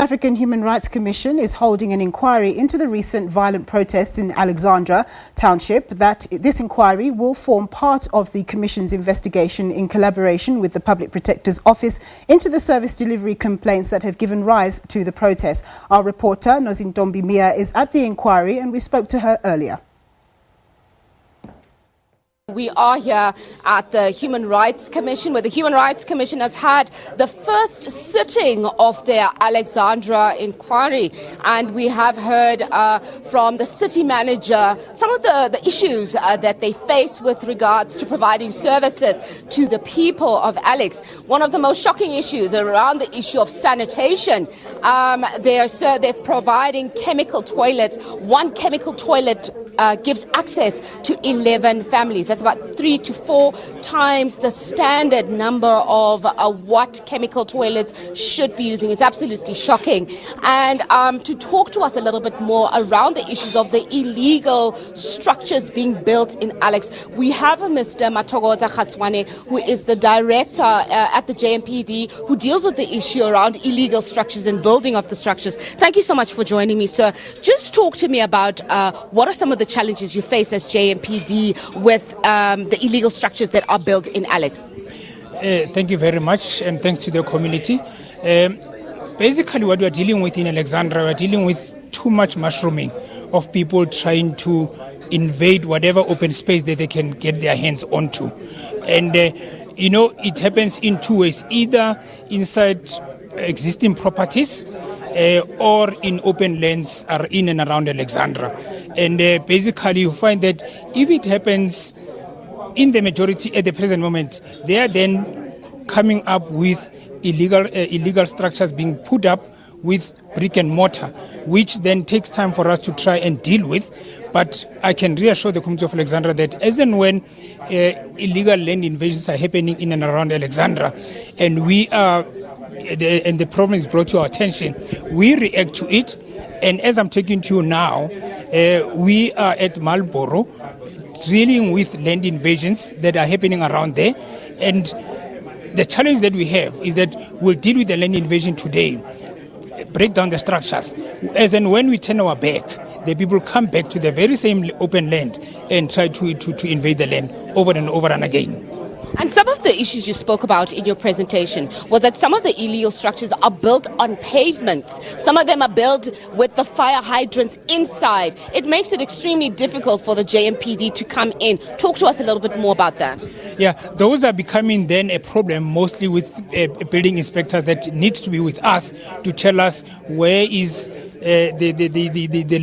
African Human Rights Commission is holding an inquiry into the recent violent protests in Alexandra Township. This inquiry will form part of the Commission's investigation in collaboration with the Public Protector's Office into the service delivery complaints that have given rise to the protests. Our reporter, Nozintombi Miya, is at the inquiry and we spoke to her earlier. We are here at the Human Rights Commission, where the Human Rights Commission has had the first sitting of their Alexandra inquiry. And we have heard from the city manager some of the issues that they face with regards to providing services to the people of Alex. One of the most shocking issues around the issue of sanitation. They're providing chemical toilets. One chemical toilet gives access to 11 families. That's about 3 to 4 times the standard number of what chemical toilets should be using. It's absolutely shocking. And to talk to us a little bit more around the issues of the illegal structures being built in Alex, we have Mr. Mathokoza, who is the director at the JMPD, who deals with the issue around illegal structures and building of the structures. Thank you so much for joining me, sir. Just talk to me about what are some of the challenges you face as JMPD with the illegal structures that are built in Alex. Thank you very much, and thanks to the community. Basically, what we are dealing with in Alexandra, we are dealing with too much mushrooming of people trying to invade whatever open space that they can get their hands onto. And, it happens in two ways, either inside existing properties or in open lands are in and around Alexandra. And basically, you find that if it happens in the majority at the present moment, they are then coming up with illegal structures being put up with brick and mortar, which then takes time for us to try and deal with. But I can reassure the community of Alexandra that as and when illegal land invasions are happening in and around Alexandra, and the problem is brought to our attention, we react to it. And as I'm talking to you now, we are at Marlborough dealing with land invasions that are happening around there. And the challenge that we have is that we'll deal with the land invasion today, break down the structures. As and when we turn our back, the people come back to the very same open land and try to invade the land over and over and again. And some of the issues you spoke about in your presentation was that some of the illegal structures are built on pavements. Some of them are built with the fire hydrants inside. It makes it extremely difficult for the JMPD to come in. Talk to us a little bit more about that. Yeah, those are becoming then a problem, mostly with building inspectors that need to be with us to tell us where is the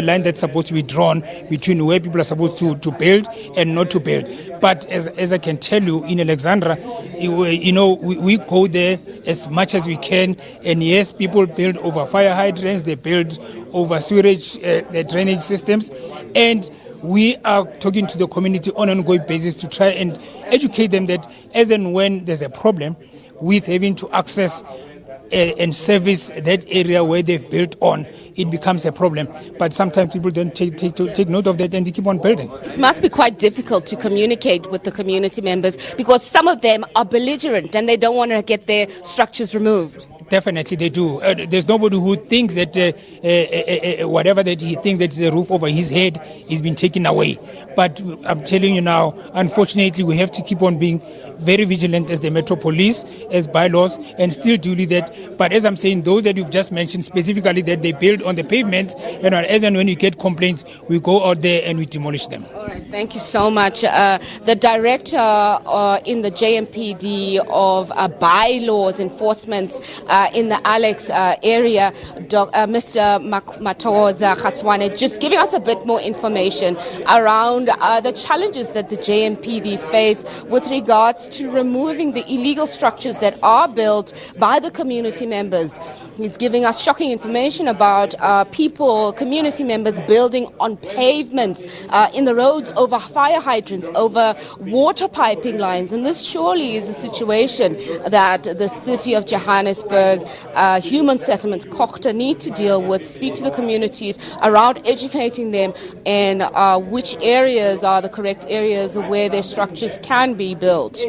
line that's supposed to be drawn between where people are supposed to build and not to build. But as I can tell you, in Alexandra, we go there as much as we can. And yes, people build over fire hydrants, they build over sewage drainage systems. And we are talking to the community on an ongoing basis to try and educate them that as and when there's a problem with having to access and service that area where they've built on, it becomes a problem. But sometimes people don't take note of that and they keep on building. It must be quite difficult to communicate with the community members because some of them are belligerent and they don't want to get their structures removed. Definitely they do. There's nobody who thinks that whatever that he thinks that is a roof over his head is been taken away. But I'm telling you now, unfortunately, we have to keep on being very vigilant as the Metro Police, as bylaws, and still deal with that. But as I'm saying, those that you've just mentioned specifically that they build on the pavements, as and when you get complaints, we go out there and we demolish them. All right, thank you so much. The director in the JMPD of bylaws enforcement in the Alex area, Mr. Mathokoza, just giving us a bit more information around the challenges that the JMPD face with regards to removing the illegal structures that are built by the community members. He's giving us shocking information about community members building on pavements, in the roads, over fire hydrants, over water piping lines. And this surely is a situation that the city of Johannesburg, human settlements, Kochta, need to deal with, speak to the communities around educating them and which areas are the correct areas where their structures can be built.